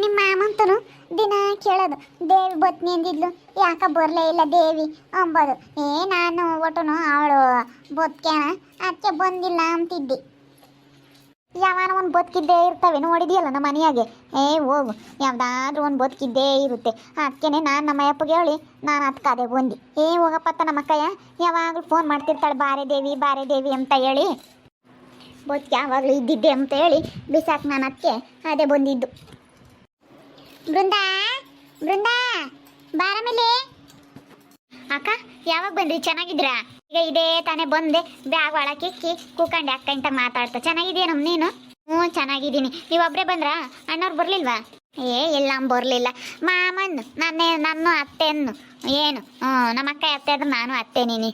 ನಿಮ್ಮ ಮಾಮಂತನು ದಿನ ಕೇಳೋದು ದೇವಿ ಬತ್ನಿ ಅಂದಿದ್ಲು ಯಾಕ ಬರಲೇ ಇಲ್ಲ ದೇವಿ ಅಂಬೋದು. ನಾನು ಒಟ್ಟನು ಅವಳು ಬದುಕ್ಯಾನ ಅದಕ್ಕೆ ಬಂದಿಲ್ಲ ಅಂತಿದ್ದಿ. ಯಾವನ ಒಂದು ಬದುಕಿದ್ದೇ ಇರ್ತವೆ ನೋಡಿದೆಯಲ್ಲ ನಮ್ಮ ಮನೆಯಾಗೆ. ಹೋಗು, ಯಾವ್ದಾದ್ರೂ ಒಂದು ಬದುಕಿದ್ದೇ ಇರುತ್ತೆ. ಅದಕ್ಕೇನೆ ನಾನು ನಮ್ಮ ಅಪ್ಪಗೆ ಹೇಳಿ ನಾನು ಅದಕ್ಕಾದೆ ಬಂದು ಹೋಗಪ್ಪತ್ತ ನಮ್ಮ ಅಕ್ಕಯ್ಯ ಯಾವಾಗಲೂ ಫೋನ್ ಮಾಡ್ತಿರ್ತಾಳೆ ಬಾರೆ ದೇವಿ ಅಂತ ಹೇಳಿ. ಬದುಕಿ ಯಾವಾಗಲೂ ಇದ್ದಿದ್ದೆ ಅಂತ ಹೇಳಿ ಬಿಸಾಕ್ ನಾನು ಅದಕ್ಕೆ ಅದೇ ಬಂದಿದ್ದು. ಬೃಂದಾ ಬಾರ ಮೇಲೆ. ಅಕ್ಕ ಯಾವಾಗ ಬಂದ್ರಿ? ಚೆನ್ನಾಗಿದ್ರಾ? ಈಗ ಇದೇ ತಾನೇ ಬಂದೆ, ಬ್ಯಾಗ್ ಒಳಕ್ಕಿಕ್ಕಿ ಕೂಕಂಡೆ ಅಕ್ಕ ಇಂತ ಮಾತಾಡ್ತಾ. ಚೆನ್ನಾಗಿದೆಯೇನಮ್ಮ ನೀನು? ಹ್ಞೂ ಚೆನ್ನಾಗಿದ್ದೀನಿ. ನೀವೊಬ್ಬರೇ ಬಂದ್ರಾ? ಅಣ್ಣವ್ರು ಬರಲಿಲ್ವಾ? ಎಲ್ಲ ಬರಲಿಲ್ಲ. ಮಾಮನ್ನು ನನ್ನ ಅತ್ತೆಯನ್ನು ಏನು ನಮ್ಮ ಅಕ್ಕ ಅತ್ತೆ ಅಂದ್ರೆ ನಾನು ಅತ್ತೆ ನೀನಿ.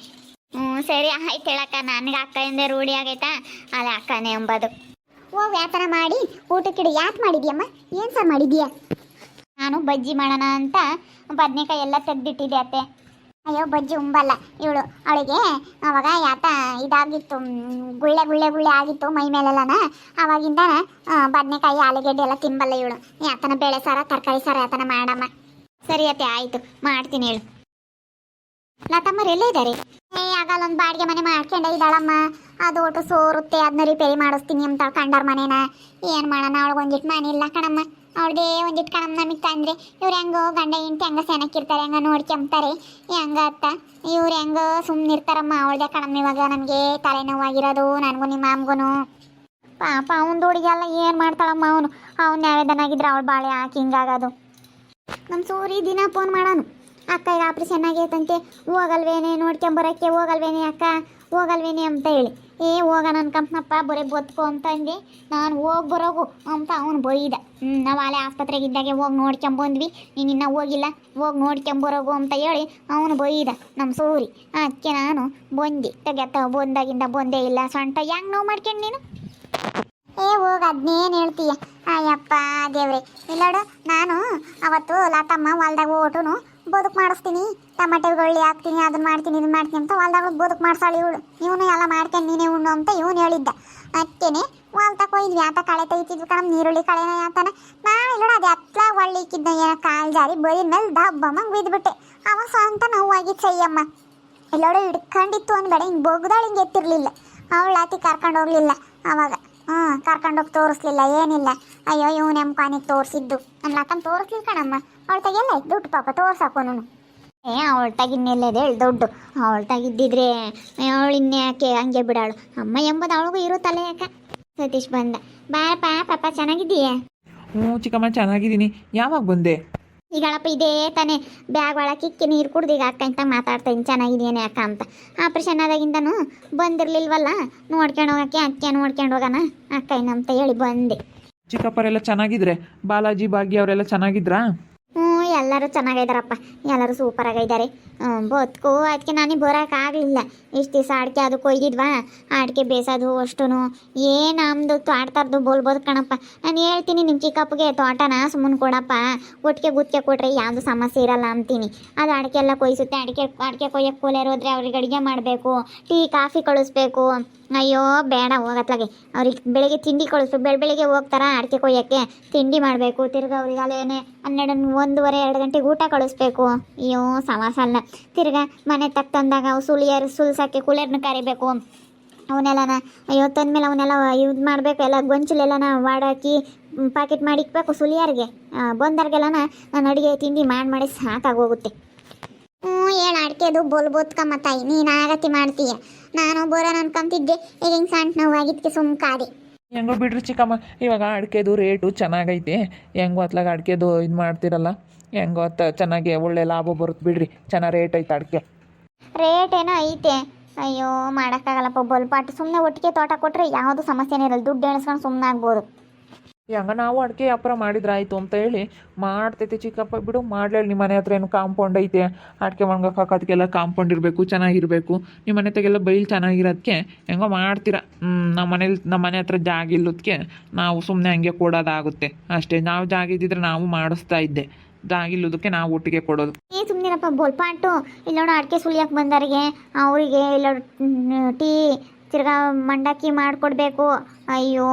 ಸರಿ ಆಯ್ತು ಹೇಳಕ್ಕ, ನನಗೆ ಅಕ್ಕಯಿಂದ ರೂಢಿ ಆಗೈತಾ ಅದೇ ಅಕ್ಕನೇ ಎಂಬುದು. ವ್ಯಾಪಾರ ಮಾಡಿ ಊಟಕ್ಕಿಡಿ. ಯಾಕೆ ಮಾಡಿದ್ಯಮ್ಮ? ಏನು ಸರ್ ಮಾಡಿದ್ಯಾ? ನಾನು ಬಜ್ಜಿ ಮಾಡೋಣ ಅಂತ ಬದನೆಕಾಯಿ ಎಲ್ಲ ತೆಗ್ದಿಟ್ಟಿದ್ದೆ ಅತ್ತೆ. ಅಯ್ಯೋ ಬಜ್ಜಿ ಉಂಬಲ್ಲ ಇವಳು, ಅವಳಿಗೆ ಅವಾಗ ಯಾತ ಇದಾಗಿತ್ತು, ಗುಳ್ಳೆ ಆಗಿತ್ತು ಮೈ ಮೇಲೆಲ್ಲನ. ಅವಾಗಿಂದ ಬದನೆಕಾಯಿ ಆಲೂಗೆಡ್ಡೆ ಎಲ್ಲ ತಿನ್ಬಲ್ಲ ಇವಳು. ಯಾತನ ಬೇಳೆ ಸಾರ ತರಕಾರಿ ಸಾರ ಯಾತನ ಮಾಡಮ್ಮ. ಸರಿ ಅತ್ತೆ ಆಯಿತು ಮಾಡ್ತೀನಿ ಹೇಳು. ಲತಮ್ಮರು ಎಲ್ಲೇ ಇದ್ದಾರೆ? ಆಗಲ್ಲ ಒಂದು ಬಾಡಿಗೆ ಮನೆ ಮಾಡ್ಕೊಂಡೆ ಇದ್ದಾಳಮ್ಮ. ಅದು ಒಟ್ಟು ಸೋರುತ್ತೆ, ಅದನ್ನ ರಿಪೇರಿ ಮಾಡಿಸ್ತೀನಿ ಅಂತ ಕಂಡಾರ ಮನೇನ. ಏನು ಮಾಡೋಣ, ಅವಳಿಗೆ ಒಂದಿಟ್ಟು ಮನೆ ಇಲ್ಲ ಕಣಮ್ಮ. ಅವ್ಳದೇ ಒಂದಿಟ್ಟು ಕಣಮ್ಮ ನಮಗೆ ತಂದರೆ ಇವ್ರು ಹೆಂಗೋ ಗಂಡ ಹೆಂಡ್ತಿ ಹೆಂಗ ಸೆನಕ್ಕಿರ್ತಾರೆ, ಹೆಂಗ ನೋಡ್ಕೊಂತಾರೆ ಹೆಂಗ ಅತ್ತ. ಇವ್ರು ಹೆಂಗೋ ಸುಮ್ಮನೆ ಇರ್ತಾರಮ್ಮ. ಅವಳದೇ ಕಣಮ್ಮ ಇವಾಗ ನಮಗೆ ತಲೆನೋವಾಗಿರೋದು, ನನಗೂ ನಿಮ್ಮ ಮಾಮಗೂ. ಪಾಪ ಅವನ ಹುಡುಗಿಯಲ್ಲ ಏನು ಮಾಡ್ತಾಳಮ್ಮ. ಅವ್ನು ನ್ಯಾಯದನಾಗಿದ್ರೆ ಅವಳು ಬಾಳೆ ಹಾಕಿ ಹಿಂಗಾಗೋದು. ನಮ್ಮ ಸೂರಿ ದಿನ ಫೋನ್ ಮಾಡೋನು, ಅಕ್ಕ ಈಗ ಆಪ್ರೇಷನ್ ಆಗೈತಂತೆ, ಹೋಗಲ್ವೇನೆ ನೋಡ್ಕೊಂಬರೋಕ್ಕೆ, ಹೋಗಲ್ವೇನೆ ಅಕ್ಕ ಹೋಗಲ್ವೇನೆ ಅಂತ ಹೇಳಿ. ಹೋಗೋಣ ಅನ್ಕಂಪ್ನಪ್ಪ ಬರೀ ಬದುಕು ಅಂತಂದು ನಾನು ಹೋಗಿ ಬರೋಗು ಅಂತ ಅವನು ಬೈದ. ನಾವು ಅಲ್ಲೇ ಆಸ್ಪತ್ರೆಗೆ ಇದ್ದಾಗೆ ಹೋಗಿ ನೋಡ್ಕೊಂಬಂದ್ವಿ, ನೀನು ಇನ್ನೂ ಹೋಗಿಲ್ಲ, ಹೋಗಿ ನೋಡ್ಕೊಂಬರೋಗು ಅಂತ ಹೇಳಿ ಅವನು ಬೈದ ನಮ್ಮ ಸೂರಿ. ಅದಕ್ಕೆ ನಾನು ಬಂದು ತೆಗೆತ್ತ ಬಂದಾಗಿಂದ ಬಂದೇ ಇಲ್ಲ. ಸೊಂಟ ಹೆಂಗೆ ನೋವು ಮಾಡ್ಕೊಂಡು ನೀನು? ಹೋಗಿ ಅದನ್ನೇನು ಹೇಳ್ತೀಯ? ಅಯ್ಯಪ್ಪ ದೇವ್ರೆ. ಇಲ್ಲೋಡು, ನಾನು ಅವತ್ತು ಲತಮ್ಮ ಹೊಲ್ದಾಗ ಓಟುನು ಬದುಕು ಮಾಡಿಸ್ತೀನಿ, ಟಮಾಟೆ ಗೊಳ್ಳಿ ಹಾಕ್ತೀನಿ, ಅದನ್ನ ಮಾಡ್ತೀನಿ ಇದನ್ನ ಮಾಡ್ತೀನಿ ಅಂತ ಹೊಲ್ದಾಗ ಬದುಕು ಮಾಡ್ಸಾಳಿ ಇವಳು. ಇವನು ಎಲ್ಲ ಮಾಡ್ಕೊಂಡು ನೀನೇ ಉಣ್ಣು ಅಂತ ಇವನು ಹೇಳಿದ್ದ. ಅದಕ್ಕೇನೆ ಹೊಲ್ತಕ್ಕೆ ಹೋಯ್ದ್ವಿ. ಆತ ಕಳೆ ತೆಗಿತಿದ್ವಿ ಕಣಮ್, ನೀರುಳ್ಳಿ ಕಳೆನ ಯಾತನ. ನಾನು ಇಲ್ಲೋಡು ಅದು ಹತ್ಲ ಒಳ್ಳಿಕ್ಕಿದ್ದ ಏನೋ ಕಾಲು ಜಾರಿ ಬರೀ ಮೇಲೆ ದಬ್ಬಮ್ಮಂಗೆ ಬಿದ್ದುಬಿಟ್ಟೆ. ಅವ ಸ್ವಂತ ನೋವಾಗಿ ಸೈಯಮ್ಮ. ಇಲ್ಲೋಡು ಹಿಡ್ಕೊಂಡಿತ್ತು ಅಂದ್ಬೇಡ, ಹಿಂಗೆ ಬೊಗ್ದಾಳು ಹಿಂಗೆ ಎತ್ತಿರಲಿಲ್ಲ. ಅವಳು ಆತಿ ಕರ್ಕೊಂಡು ಹೋಗ್ಲಿಲ್ಲ ಅವಾಗ. ಕರ್ಕೊಂಡೋಗಿ ತೋರಿಸ್ಲಿಲ್ಲ ಏನಿಲ್ಲ. ಅಯ್ಯೋ ಇವನು ಎಮ್ಕಾನಿಗೆ ತೋರಿಸಿದ್ದು. ನಮ್ಮ ಲತಮ್ಮ ತೋರಿಸ್ಲಿಲ್ಲ ಕಣಮ್ಮ. ಅವಳು ತೆಗೆಲ್ಲ ಇತ್ತು ದುಡ್ಡು ಪಾಪ ತೋರ್ಸಾಕೋನು. ಅವಳು ತಗಿನ್ನೆಲ್ಲದೆ ಹೇಳಿ ದುಡ್ಡು. ಅವಳು ತಗಿದ್ದಿದ್ರೆ ಅವಳು ಇನ್ಯಾಕೆ ಹಂಗೆ ಬಿಡಾಳು ಅಮ್ಮ ಎಂಬುದು ಅವಳಿಗೂ ಇರುತ್ತಲ್ಲ. ಯಾಕ ಸತೀಶ್ ಬಂದ. ಬಾರಪ್ಪ ಪಾಪ ಚೆನ್ನಾಗಿದ್ದೀಯಾ? ಹ್ಞೂ ಚಿಕ್ಕಮ್ಮ ಚೆನ್ನಾಗಿದ್ದೀನಿ. ಯಾವಾಗ ಬಂದೆ? ಈಗಳಪ್ಪ ಇದೇ ತಾನೇ ಬ್ಯಾಗ್ ಒಳಕಿಕ್ಕಿ ನೀರು ಕುಡ್ದು ಈಗ ಅಕ್ಕ ಅಂತ ಮಾತಾಡ್ತಾ ಇದ್ದೀನಿ ಚೆನ್ನಾಗಿದ್ದೇನೆ ಅಕ್ಕ ಅಂತ. ಆಪ್ರೇಷನ್ ಆದಾಗಿಂದನೂ ಬಂದಿರಲಿಲ್ವಲ್ಲ, ನೋಡ್ಕೊಂಡು ಹೋಗೋಕ್ಕೆ ಅಕ್ಕೆ ನೋಡ್ಕೊಂಡು ಹೋಗೋಣ ಅಕ್ಕ ಅಂತ ಹೇಳಿ ಬಂದೆ. ಚಿಕ್ಕಪ್ಪರೆಲ್ಲ ಚೆನ್ನಾಗಿದ್ರೆ? ಬಾಲಾಜಿ ಭಾಗ್ಯ ಅವರೆಲ್ಲ ಚೆನ್ನಾಗಿದ್ರಾ? ಎಲ್ಲರೂ ಚೆನ್ನಾಗಿದ್ದಾರಪ್ಪ, ಎಲ್ಲರೂ ಸೂಪರಾಗಿದ್ದಾರೆ. ಬದುಕು ಅದಕ್ಕೆ ನನಗೆ ಬರೋಕ್ಕಾಗಲಿಲ್ಲ. ಇಷ್ಟು ದಿವಸ ಅಡಿಕೆ ಅದು ಕೊಯ್ದಿದ್ವಾ, ಅಡಿಕೆ ಬೇಸೋದು ಅಷ್ಟು ನಮ್ಮದು ತೋಟತಾರ್ದು ಬೋಲ್ಬೋದು ಕಣಪ್ಪ. ನಾನು ಹೇಳ್ತೀನಿ ನಿಮ್ಮ ಚಿಕ್ಕಪ್ಪಗೆ ತೋಟನ ಸುಮ್ಮನೆ ಕೊಡಪ್ಪ, ಒಟ್ಟಿಗೆ ಗುತ್ತಿಗೆ ಕೊಟ್ರೆ ಯಾವುದು ಸಮಸ್ಯೆ ಇರಲ್ಲ ಅಂತೀನಿ. ಅದು ಅಡಿಕೆ ಎಲ್ಲ ಕೊಯ್ಸುತ್ತೆ. ಅಡಿಕೆ ಕೊಯ್ಯಕ್ಕೆ ಕೂಲೇರು ಹೋದ್ರೆ ಅವ್ರಿಗೆ ಅಡುಗೆ ಮಾಡಬೇಕು, ಟೀ ಕಾಫಿ ಕಳಿಸ್ಬೇಕು. ಅಯ್ಯೋ ಬೇಡ ಹೋಗತ್ಲಾಗೆ. ಅವ್ರಿಗೆ ಬೆಳಿಗ್ಗೆ ತಿಂಡಿ ಕಳಿಸ್ಬೇಕು, ಬೆಳಿಗ್ಗೆ ಹೋಗ್ತಾರ ಅಡಿಕೆ ಕೊಯ್ಯೋಕ್ಕೆ, ತಿಂಡಿ ಮಾಡಬೇಕು. ತಿರ್ಗಿ ಅವ್ರಿಗೆ ಅಲ್ಲೇನೆ 12, 1:30, 2 ಗಂಟೆಗೆ ಊಟ ಕಳಿಸ್ಬೇಕು. ಅಯ್ಯೋ ಸವಾಸ ಅಲ್ಲ. ತಿರ್ಗಿ ಮನೆ ತಂದಾಗ ಅವು ಸುಲ್ಸೋಕ್ಕೆ ಕೂಲರ್ನ ಕರಿಬೇಕು. ಅವನ್ನೆಲ್ಲನ ಅಯ್ಯೋ ತಂದಮೇಲೆ ಅವನ್ನೆಲ್ಲ ಯೂಸ್ ಮಾಡಬೇಕು. ಎಲ್ಲ ಗೊಂಚಲೆಲ್ಲನ ಮಾಡಾಕಿ ಪ್ಯಾಕೆಟ್ ಮಾಡಿ ಇಕ್ಬೇಕು ಸುಲಿಯಾರಿಗೆ. ಬಂದವ್ರಿಗೆಲ್ಲನ ನಾನು ಅಡುಗೆ ತಿಂಡಿ ಮಾಡಿ ಸಾಕಾಗೋಗುತ್ತೆ. ಹೇಳು ಅಡಿಕೆದು ಬೋಲ್ಬೋತ್ಕಮ್ಮ ತಾಯಿ, ನೀನು ಆಗತಿ ಮಾಡ್ತೀಯ. ನಾನು ಬರೋಣ ಅನ್ಕೊಂತಿದ್ದೆ, ಈಗ ಹಿಂಗೆ ಸಣ್ಣ ನೋವಾಗಿದ್ದಕ್ಕೆ ಸುಮ್ಕಾದೆ. ಹೆಂಗೋ ಬಿಡ್ರಿ ಚಿಕ್ಕಮ್ಮ, ಇವಾಗ ಅಡಿಕೆದು ರೇಟು ಚೆನ್ನಾಗೈತೆ. ಹೆಂಗೋ ಅತ್ಲಾಗ ಅಡಿಕೆದು ಇದು ಮಾಡ್ತಿರಲ್ಲ, ಹೆಂಗೋ ಚೆನ್ನಾಗಿ ಒಳ್ಳೆ ಲಾಭ ಬರುತ್ತೆ ಬಿಡ್ರಿ. ಚೆನ್ನಾಗಿ ರೇಟ್ ಐತೆ ಅಡಿಕೆ. ರೇಟ್ ಏನೋ ಐತೆ. ಅಯ್ಯೋ ಮಾಡೋಕ್ಕಾಗಲ್ಲಪ್ಪ ಬಲ್ಪಾಟು. ಸುಮ್ಮನೆ ಒಟ್ಟಿಗೆ ತೋಟ ಕೊಟ್ಟರೆ ಯಾವುದು ಸಮಸ್ಯೆನೇ ಇರಲ್ಲ, ದುಡ್ಡು ಎಣಿಸ್ಕೊಂಡು ಸುಮ್ಮನೆ ಆಗ್ಬೋದು. ಹೆಂಗ ನಾವು ಅಡಿಕೆ ವ್ಯಾಪಾರ ಮಾಡಿದ್ರಾಯ್ತು ಅಂತ ಹೇಳಿ ಮಾಡ್ತೈತೆ ಚಿಕ್ಕಪ್ಪ. ಬಿಡು ಮಾಡ್ಲೇಳಿ. ನಿಮ್ಮ ಮನೆ ಹತ್ರ ಏನು ಕಾಂಪೌಂಡ್ ಐತೆ, ಅಡಿಕೆ ಒಣಗಕ್ಕೆ ಹಾಕೋದಕ್ಕೆಲ್ಲ ಕಾಂಪೌಂಡ್ ಇರಬೇಕು, ಚೆನ್ನಾಗಿರಬೇಕು. ನಿಮ್ಮ ಮನೆ ಹತ್ರಗೆಲ್ಲ ಬೈಲ್ ಚೆನ್ನಾಗಿರೋದಕ್ಕೆ ಹೆಂಗೋ ಮಾಡ್ತೀರ. ನಮ್ಮ ಮನೆ ಹತ್ರ ಜಾಗ ಇಲ್ಲದಕ್ಕೆ ನಾವು ಸುಮ್ಮನೆ ಹಂಗೆ ಕೊಡೋದಾಗುತ್ತೆ ಅಷ್ಟೇ. ನಾವು ಜಾಗ ಇದ್ದಿದ್ರೆ ನಾವು ಮಾಡಿಸ್ತಾ ಇದ್ದೆ, ಜಾಗ ಇಲ್ಲದಕ್ಕೆ ನಾವು ಒಟ್ಟಿಗೆ ಕೊಡೋದು. ಸುಮ್ಮನಿರಪ್ಪ ಬೋಲ್ಪಾಟು. ಇಲ್ಲೋಡು ಅಡಿಕೆ ಸುಲಿಯಕ್ಕೆ ಬಂದವರಿಗೆ ಅವರಿಗೆ ಇಲ್ಲೋಡು ಟೀ ತಿರ್ಗಾ ಮಂಡಕ್ಕಿ ಮಾಡಿಕೊಡ್ಬೇಕು. ಅಯ್ಯೋ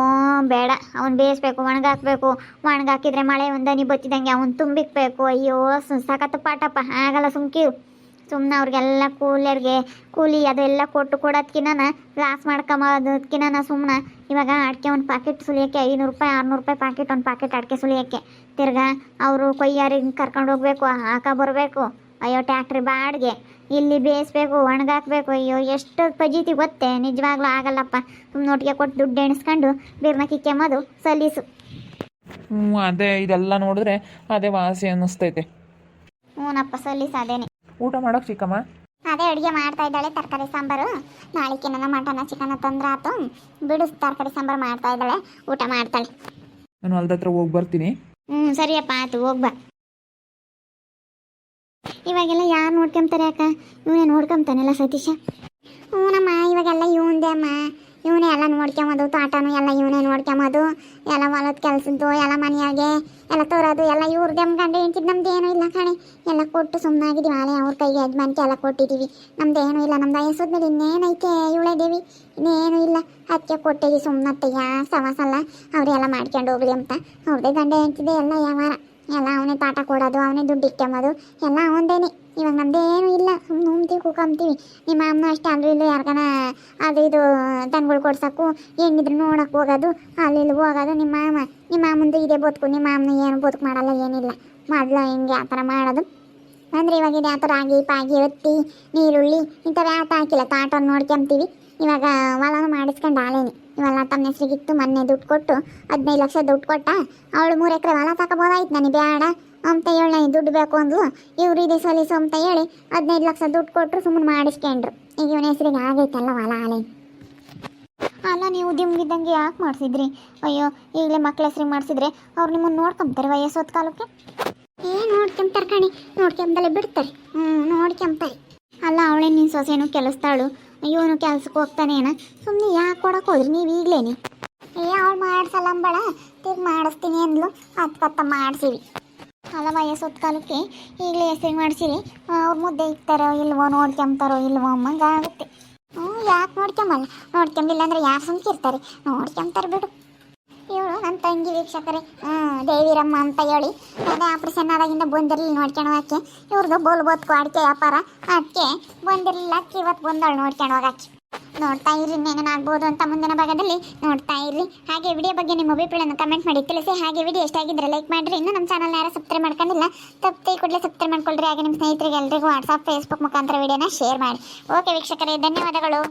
ಬೇಡ, ಅವ್ನು ಬೇಯಿಸ್ಬೇಕು, ಒಣಗಾಕ್ಬೇಕು. ಒಣಗಾಕಿದ್ರೆ ಮಳೆ ಒಂದನಿ ಬತ್ತಿದಂಗೆ ಅವ್ನು ತುಂಬಿಕ್ಬೇಕು. ಅಯ್ಯೋ ಸಖತ್ತು ಪಾಠಪ್ಪ, ಆಗಲ್ಲ ಸುಮ್ಮನೆ ಅವ್ರಿಗೆಲ್ಲ ಕೂಲಿ ಅದೆಲ್ಲ ಕೊಡೋದ್ಕಿನ ಲಾಸ್ ಮಾಡ್ಕೊಂಬೋದಕ್ಕಿನ ಸುಮ್ಮನೆ ಇವಾಗ ಅಡಿಕೆ ಒಂದು ಪ್ಯಾಕೆಟ್ ಸುಲಿಯೋಕ್ಕೆ 500 ರೂಪಾಯಿ 600 ರೂಪಾಯಿ ಪ್ಯಾಕೆಟ್, ಒಂದು ಪ್ಯಾಕೆಟ್ ಅಡಿಕೆ ಸುಲಿಯೋಕ್ಕೆ. ತಿರ್ಗಾ ಅವರು ಕೊಯ್ಯಾರಿಗೆ ಕರ್ಕೊಂಡು ಹೋಗ್ಬೇಕು, ಬರಬೇಕು. ಅಯ್ಯೋ ಟ್ಯಾಕ್ಟ್ರಿ ಬಾಡಿಗೆ, ಇಲ್ಲಿ ಬೇಯಿಸ್ಬೇಕು, ಒಣಗಾಕ್ಬೇಕು. ಅಯ್ಯೋ ಎಷ್ಟು ಪಜೀತಿ ಗೊತ್ತೇ, ನಿಜವಾಗ್ಲೂ ಆಗಲ್ಲಪ್ಪ. ಸುಮ್ಮನೊಟ್ಟಿಗೆ ಕೊಟ್ಟು ದುಡ್ಡು ಎಣಿಸ್ಕೊಂಡು ಬೀರ್ನ ಕಿಕ್ಕೆಂಬೋದು ಸಲೀಸು. ಅದೇ ಇದೆಲ್ಲ ನೋಡಿದ್ರೆ ಅದೇ ವಾಸಿ ಅನ್ನಿಸ್ತೈತೆ. ಹ್ಞೂನಪ್ಪ, ಸಲೀಸು ಅದೇನೆ. ಊಟ ಮಾಡೋಕೆ ಚಿಕ್ಕಮ್ಮ? ಅದೇ ಅಡುಗೆ ಮಾಡ್ತಾ ಇದ್ದಾಳೆ, ತರಕಾರಿ ಸಾಂಬಾರು. ನಾಳೆಗೆ ನನ್ನ ಮಟನ ಚಿಕನ ತಂದ್ರೆ ಆತು, ಬಿಡು. ತರಕಾರಿ ಸಾಂಬಾರು ಮಾಡ್ತಾ ಇದ್ದಾಳೆ, ಊಟ ಮಾಡ್ತಾಳೆ. ನಾನು ಹೊಲ್ದ ಹತ್ರ ಹೋಗಿ ಬರ್ತೀನಿ. ಸರಿಯಪ್ಪ, ಆಯ್ತು, ಹೋಗ್ಬಾ. ಇವಾಗೆಲ್ಲ ಯಾರು ನೋಡ್ಕೊಂತಾರೆ ಅಕ್ಕ? ಇವನೇ ನೋಡ್ಕೊಂತಾನೆಲ್ಲ ಸತೀಶ. ಹ್ಞೂನಮ್ಮ, ಇವಾಗೆಲ್ಲ ಇವಂದೇ ಅಮ್ಮ. ಇವನೇ ಎಲ್ಲ ನೋಡ್ಕೊಂಬೋದು, ತೋಟನೂ ಎಲ್ಲ ಇವನೇ ನೋಡ್ಕೊಂಬೋದು. ಎಲ್ಲ ಹೊಲದ ಕೆಲಸದ್ದು ಎಲ್ಲ ಮನೆಯಾಗೆ ಎಲ್ಲ ತೋರೋದು ಎಲ್ಲ ಇವ್ರದ್ದು. ಗಂಡ ಹೆಂಡ್ತಿದ್ದು ನಮ್ದು ಏನೂ ಇಲ್ಲ ಕಣೆ. ಎಲ್ಲ ಕೊಟ್ಟು ಸುಮ್ಮನಾಗಿದ್ದೀವಿ. ಆಳೆ ಅವ್ರ ಕೈಗೆ ಯಜಮಾನಿಕೆ ಎಲ್ಲ ಕೊಟ್ಟಿದ್ದೀವಿ. ನಮ್ದು ಏನೂ ಇಲ್ಲ. ನಮ್ದು ವಯಸ್ಸೋದ್ಮೇಲೆ ಇನ್ನೇನೈತೆ ಇವಳೇದೇವಿ, ಇನ್ನೇನೂ ಇಲ್ಲ. ಅದಕ್ಕೆ ಕೊಟ್ಟಿದ್ದೀವಿ ಸುಮ್ಮನತ್ತೆ. ಯಾಕೆ ಸವಾಸಲ್ಲ, ಅವರೆಲ್ಲ ಮಾಡ್ಕೊಂಡು ಹೋಗ್ಲಿ ಅಂತ. ಅವ್ರದ್ದೇ ಗಂಡ ಹೆಂಡ್ತಿದ್ದೆ ಎಲ್ಲ ವ್ಯವಹಾರ. ಎಲ್ಲ ಅವನೇ ತಾಟ ಕೊಡೋದು, ಅವನೇ ದುಡ್ಡು ಇಕ್ಕೊಂಬೋದು, ಎಲ್ಲ ಅವನದೇನೆ. ಇವಾಗ ನಮ್ದೇನೂ ಇಲ್ಲ. ಸುಮ್ಮನೆ ಉಮ್ತೀವಿ, ಕೂಕೊಂತೀವಿ. ನಿಮ್ಮ ಅಮ್ಮನೂ ಅಷ್ಟೇ, ಅಲ್ಲಿ ಇಲ್ಲಿ ಯಾರ್ಗನ ಅದು ಇದು ದನಗಳು ಕೊಡ್ಸೋಕ್ಕೂ ಏನಿದ್ರು ನೋಡೋಕೆ ಹೋಗೋದು, ಅಲ್ಲಿ ಇಲ್ಲಿ ಹೋಗೋದು. ನಿಮ್ಮ ಮಾಮಂದು ಇದೇ ಬದುಕು. ನಿಮ್ಮ ಅಮ್ಮನ ಏನು ಬದುಕು ಮಾಡಲ್ಲ, ಏನಿಲ್ಲ. ಮೊದಲು ಹಿಂಗೆ ಆ ಥರ ಮಾಡೋದು. ಅಂದರೆ ಇವಾಗ ಇದು ಯಾವ ಥರ ಪಾಗಿ ಒತ್ತಿ ನೀರುಳ್ಳಿ ಇಂಥವು ಯಾವ ಹಾಕಿಲ್ಲ. ತಾಟನ್ನು ನೋಡ್ಕೊಂತೀವಿ. ಇವಾಗ ಹೊಲನೂ ಮಾಡಿಸ್ಕೊಂಡು ಆಲೇನಿ. ಇವೆಲ್ಲ ತಮ್ಮ ಹೆಸ್ರಿಗಿತ್ತು. ಮೊನ್ನೆ ದುಡ್ಡು ಕೊಟ್ಟು 15 ಲಕ್ಷ ದುಡ್ಡು ಕೊಟ್ಟ. ಅವಳು 3 ಎಕರೆ ಹೊಲ ತಗೋಬೋದಾಯ್ತು. ನನಗೆ ಬೇಡ ಅಂತ ಹೇಳಿ, ನನಗೆ ದುಡ್ಡು ಬೇಕು ಅಂದ್ಲು. ಇವ್ರು ಇದೆ ಸಲೀಸು ಅಂತ ಹೇಳಿ 15 ಲಕ್ಷ ದುಡ್ಡು ಕೊಟ್ಟರು, ಸುಮ್ಮನೆ ಮಾಡಿಸ್ಕೊಂಡ್ರು. ಈಗ ಇವನ ಹೆಸ್ರಿಗೆ ಆಗೈತಲ್ಲ ಹೊಲ ಆಲೇನಿ. ಅಲ್ಲ, ನೀವು ದಿಮ್ಗಿದ್ದಂಗೆ ಯಾಕೆ ಮಾಡಿಸಿದ್ರಿ? ಅಯ್ಯೋ, ಈಗಲೇ ಮಕ್ಳ ಹೆಸ್ರಿಗೆ ಮಾಡಿಸಿದ್ರೆ ಅವ್ರು ನಿಮ್ಮನ್ನು ನೋಡ್ಕೊಂತಾರೆ ವಯಸ್ಸೋದ್ ಕಾಲಕ್ಕೆ. ನೋಡ್ಕೊಂತಾರೆ ಕಣೆ, ನೋಡ್ಕೊಂಬದಲ್ಲೇ ಬಿಡ್ತಾರೆ. ನೋಡ್ಕೊಂತಾರೆ. ಅಲ್ಲ, ಅವಳೇ ನಿನ್ನ ಸೊಸೆನೂ ಕೆಲಸ್ತಾಳು, ಇವನು ಕೆಲ್ಸಕ್ಕೆ ಹೋಗ್ತಾನೇನ? ಸುಮ್ಮನೆ ಯಾಕೆ ಕೊಡಕ್ಕೆ ಹೋದ್ರಿ ನೀವು ಈಗಲೇನಿ? ಅವಳು ಮಾಡಿಸಲ್ಲ ಅಂಬಳ, ತಿರ್ಗಿ ಮಾಡಿಸ್ತೀನಿ ಅಂದ್ಲು. ಕತ್ತ ಮಾಡಿಸಿವಿ. ಅಲ್ಲ, ವಯಸ್ಸೊತ್ತು ಕಾಲಕ್ಕೆ ಈಗಲೇ ಹೆಸ್ರಿಗೆ ಮಾಡಿಸಿರಿ. ಅವ್ರು ಮುದ್ದೆ ಇಕ್ತಾರೋ ಇಲ್ವೋ, ನೋಡ್ಕೊಂತಾರೋ ಇಲ್ವೋ ಅಮ್ಮಂಗೆ ಆಗುತ್ತೆ. ಯಾಕೆ ನೋಡ್ಕೊಂಬಲ್ಲ? ನೋಡ್ಕೊಂಬಿಲ್ಲ ಅಂದರೆ ಯಾರು ಸುಮ್ಕಿರ್ತಾರೆ? ನೋಡ್ಕೊಂತಾರೆ ಬಿಡು. ಇವಳು ನನ್ನ ತಂಗಿ ವೀಕ್ಷಕರೇ, ದೇವಿರಮ್ಮ ಅಂತ ಹೇಳಿ ಅದೇ ಆಪ್ರೇಷನ್ ಆದಾಗಿಂದ ಬಂದಿರಲಿಲ್ಲ ನೋಡ್ಕೊಳೋಕೆ. ಇವ್ರದ್ದು ಬೋಲ್ ಬದುಕು ಅಡಿಕೆ ವ್ಯಾಪಾರ, ಅದಕ್ಕೆ ಬಂದಿರಲಿಲ್ಲ. ಅಕ್ಕಿ ಇವತ್ತು ಬಂದವಳು ನೋಡ್ಕೊಂಡು ಹೋಗಕ್ಕೆ. ನೋಡ್ತಾ ಇರ್ರಿ, ಇನ್ನೇನಾಗ್ಬೋದು ಅಂತ ಮುಂದಿನ ಭಾಗದಲ್ಲಿ ನೋಡ್ತಾ ಇರ್ರಿ. ಹಾಗೆ ವಿಡಿಯೋ ಬಗ್ಗೆ ನಿಮ್ಮ ಅಭಿಪ್ರಾಯನ ಕಮೆಂಟ್ ಮಾಡಿ ತಿಳಿಸಿ. ಹಾಗೆ ವಿಡಿಯೋ ಎಷ್ಟಾಗಿದ್ದರೆ ಲೈಕ್ ಮಾಡಿರಿ. ಇನ್ನೂ ನಮ್ಮ ಚಾನಲ್ನ ಯಾರು ಸಬ್ಸ್ಕ್ರೈಬ್ ಮಾಡ್ಕೊಂಡಿಲ್ಲ, ತಪ್ಪದೆ ಕೂಡಲೇ ಸಬ್ಸ್ಕ್ರೈಬ್ ಮಾಡ್ಕೊಳ್ರಿ. ಹಾಗೆ ನಿಮ್ಮ ಸ್ನೇಹಿತರಿಗೆ ಎಲ್ರಿಗೂ ವಾಟ್ಸಪ್ ಫೇಸ್ಬುಕ್ ಮುಖಾಂತರ ವಿಡಿಯೋನ ಶೇರ್ ಮಾಡಿ. ಓಕೆ ವೀಕ್ಷಕರೇ, ಧನ್ಯವಾದಗಳು.